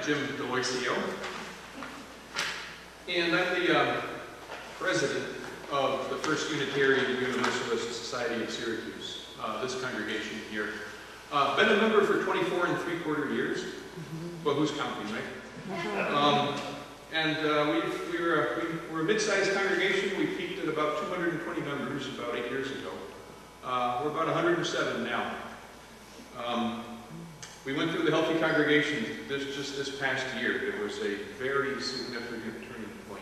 Jim Deloisio, and I'm the president of the First Unitarian Universalist Society of Syracuse, this congregation here. Been a member for 24 3/4 years, but who's counting, right? We're a mid-sized congregation. We peaked at about 220 members about 8 years ago. We're about 107 now. We went through the healthy congregation just this past year. It was a very significant turning point.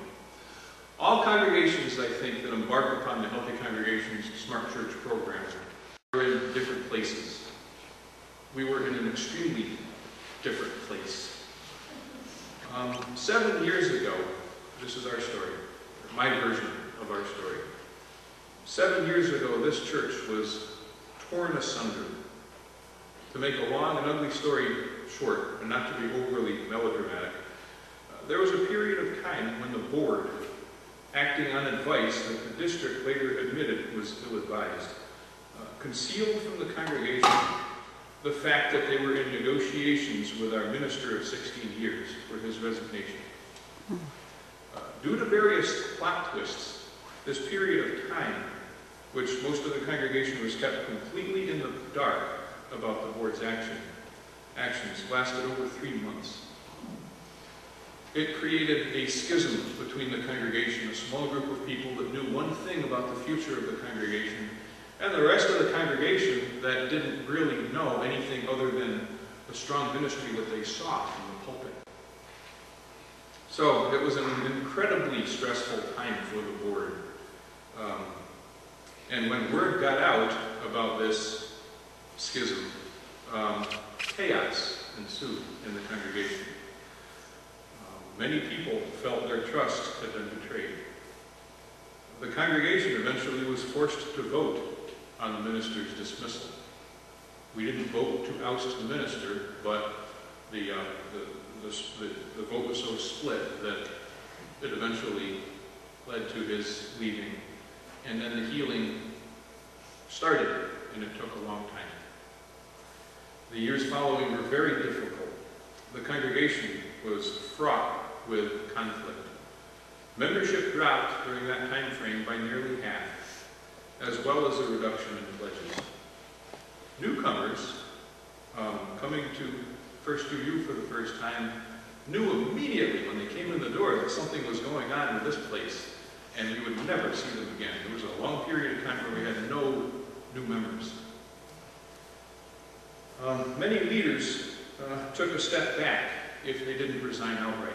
All congregations, I think, that embark upon the Healthy Congregations Smart Church program are in different places. We were in an extremely different place. 7 years ago, this is our story, my version of our story. 7 years ago, this church was torn asunder. To make a long and ugly story short, and not to be overly melodramatic, there was a period of time when the board, acting on advice that the district later admitted was ill-advised, concealed from the congregation the fact that they were in negotiations with our minister of 16 years for his resignation. Due to various plot twists, this period of time, which most of the congregation was kept completely in the dark about the board's actions, lasted over 3 months. It created a schism between the congregation, a small group of people that knew one thing about the future of the congregation, and the rest of the congregation that didn't really know anything other than the strong ministry that they saw from the pulpit. So it was an incredibly stressful time for the board. And when word got out about this schism, chaos ensued in the congregation. Many people felt their trust had been betrayed. The congregation eventually was forced to vote on the minister's dismissal. We didn't vote to oust the minister, but the vote was so split that it eventually led to his leaving. And then the healing started, and it took a long time. The years following were very difficult. The congregation was fraught with conflict. Membership dropped during that time frame by nearly half, as well as a reduction in pledges. Newcomers, coming to First UU for the first time, knew immediately when they came in the door that something was going on in this place, and we would never see them again. There was a long period of time where we had no new members. Many leaders took a step back if they didn't resign outright.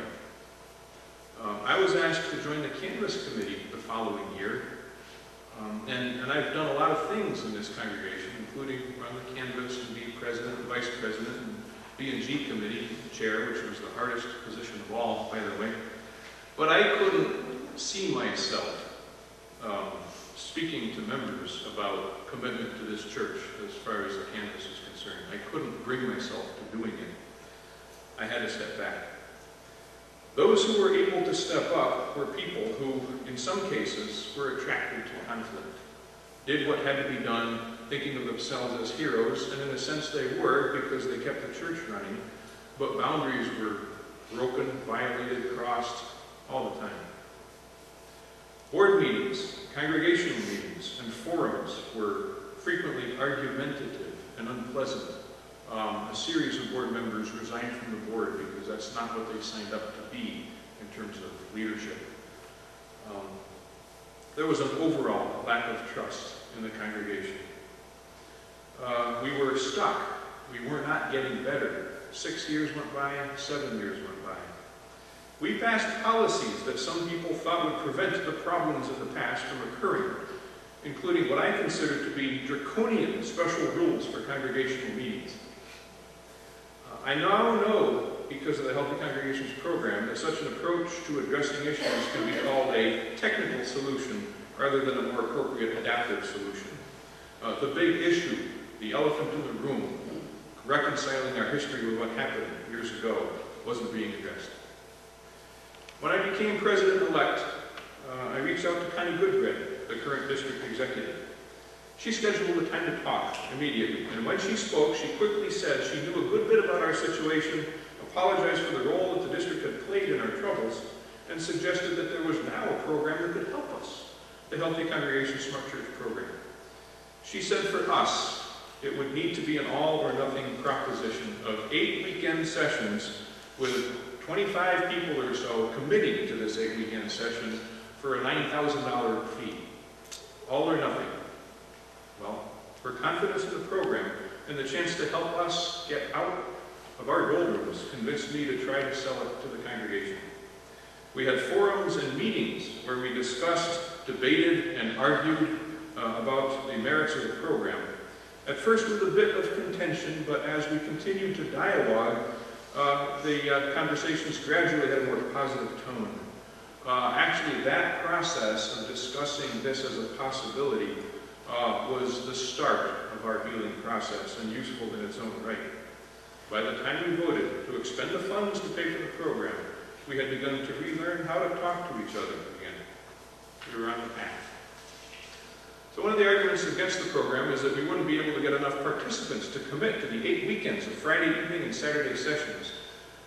I was asked to join the Canvas Committee the following year, and I've done a lot of things in this congregation, including run the Canvas and be president and vice president, and B&G Committee chair, which was the hardest position of all, by the way. But I couldn't see myself speaking to members about commitment to this church as far as the Canvas is concerned. I couldn't bring myself to doing it. I had to step back. Those who were able to step up were people who, in some cases, were attracted to conflict, did what had to be done, thinking of themselves as heroes, and in a sense they were because they kept the church running, but boundaries were broken, violated, crossed all the time. Board meetings, congregational meetings, and forums were frequently argumentative and unpleasant. A series of board members resigned from the board because that's not what they signed up to be in terms of leadership. There was an overall lack of trust in the congregation. We were stuck. We were not getting better. 6 years went by, 7 years went by. We passed policies that some people thought would prevent the problems of the past from occurring, including what I consider to be draconian special rules for congregational meetings. I now know, because of the Healthy Congregations program, that such an approach to addressing issues can be called a technical solution rather than a more appropriate adaptive solution. The big issue, the elephant in the room, reconciling our history with what happened years ago, wasn't being addressed. When I became president-elect, I reached out to Connie Goodgren, the current district executive. She scheduled a time to talk immediately, and when she spoke, she quickly said she knew a good bit about our situation, apologized for the role that the district had played in our troubles, and suggested that there was now a program that could help us, the Healthy Congregation Smart Church program. She said for us, it would need to be an all-or-nothing proposition of 8 weekend sessions with 25 people or so committing to this 8-weekend session for a $9,000 fee. All or nothing. Well, her confidence in the program and the chance to help us get out of our doldrums convinced me to try to sell it to the congregation. We had forums and meetings where we discussed, debated, and argued about the merits of the program. At first with a bit of contention, but as we continued to dialogue, the conversations gradually had a more positive tone. Actually, that process of discussing this as a possibility was the start of our healing process, and useful in its own right. By the time we voted to expend the funds to pay for the program, we had begun to relearn how to talk to each other again. We were on the path. So one of the arguments against the program is that we wouldn't be able to get enough participants to commit to the 8 weekends of Friday evening and Saturday sessions.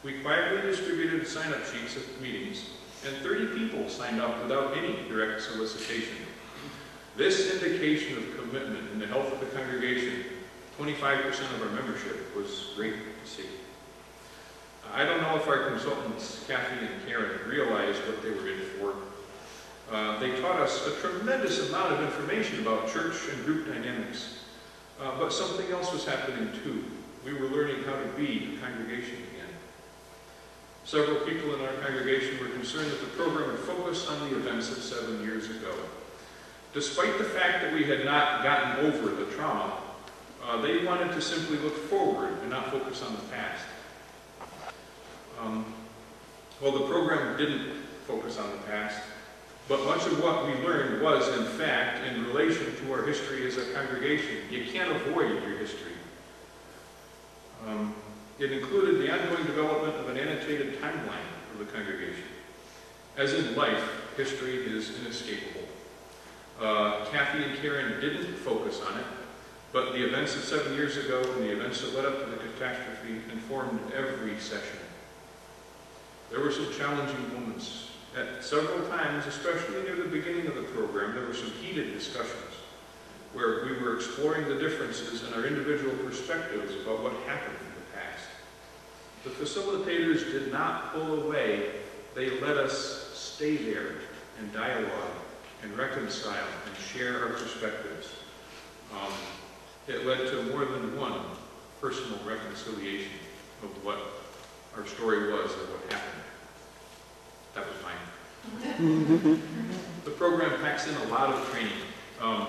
We quietly distributed sign-up sheets at meetings, and 30 people signed up without any direct solicitation. This indication of commitment in the health of the congregation, 25% of our membership, was great to see. I don't know if our consultants, Kathy and Karen, realized what they were in for. They taught us a tremendous amount of information about church and group dynamics. But something else was happening too. We were learning how to be a congregation again. Several people in our congregation were concerned that the program would focus on the events of 7 years ago. Despite the fact that we had not gotten over the trauma, they wanted to simply look forward and not focus on the past. Well, the program didn't focus on the past, but much of what we learned was, in fact, in relation to our history as a congregation. You can't avoid your history. It included the ongoing development of an annotated timeline of the congregation. As in life, history is inescapable. Kathy and Karen didn't focus on it, but the events of 7 years ago and the events that led up to the catastrophe informed every session. There were some challenging moments. At several times, especially near the beginning of the program, there were some heated discussions where we were exploring the differences in our individual perspectives about what happened in the past. The facilitators did not pull away. They let us stay there and dialogue and reconcile and share our perspectives. It led to more than one personal reconciliation of what our story was and what happened. That was mine. The program packs in a lot of training.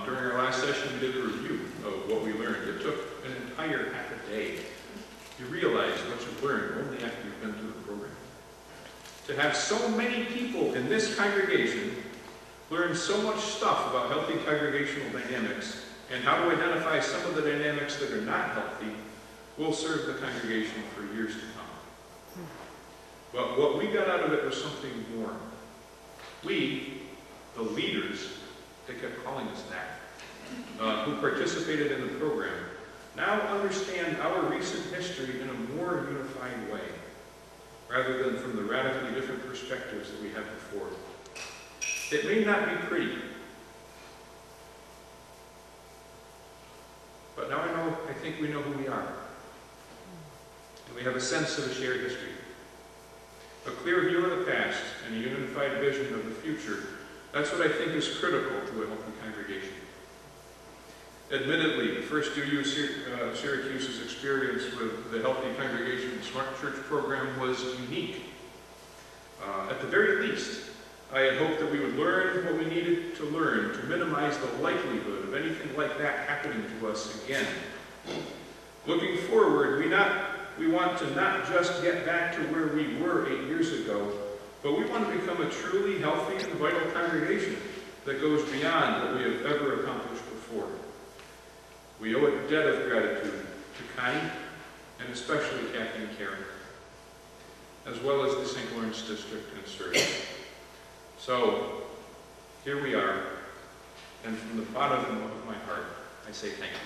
During our last session, we did a review of what we learned. It took an entire half a day. You realize what you've learned only after you've been through the program. To have so many people in this congregation learn so much stuff about healthy congregational dynamics and how to identify some of the dynamics that are not healthy will serve the congregation for years to come. But what we got out of it was something more. We, the leaders, they kept calling us that, who participated in the program, now understand our recent history in a more unified way, rather than from the radically different perspectives that we had before. It may not be pretty, but now I think we know who we are. And we have a sense of a shared history. A clear view of the past and a unified vision of the future, that's what I think is critical to a healthy congregation. Admittedly, First UU Syracuse's experience with the Healthy Congregation Smart Church program was unique. At the very least, I had hoped that we would learn what we needed to learn to minimize the likelihood of anything like that happening to us again. Looking forward, we want to not just get back to where we were 8 years ago, but we want to become a truly healthy and vital congregation that goes beyond what we have ever accomplished before. We owe a debt of gratitude to Connie, and especially Kathy and Karen, as well as the St. Lawrence District and CERG. So, here we are, and from the bottom of my heart, I say thank you.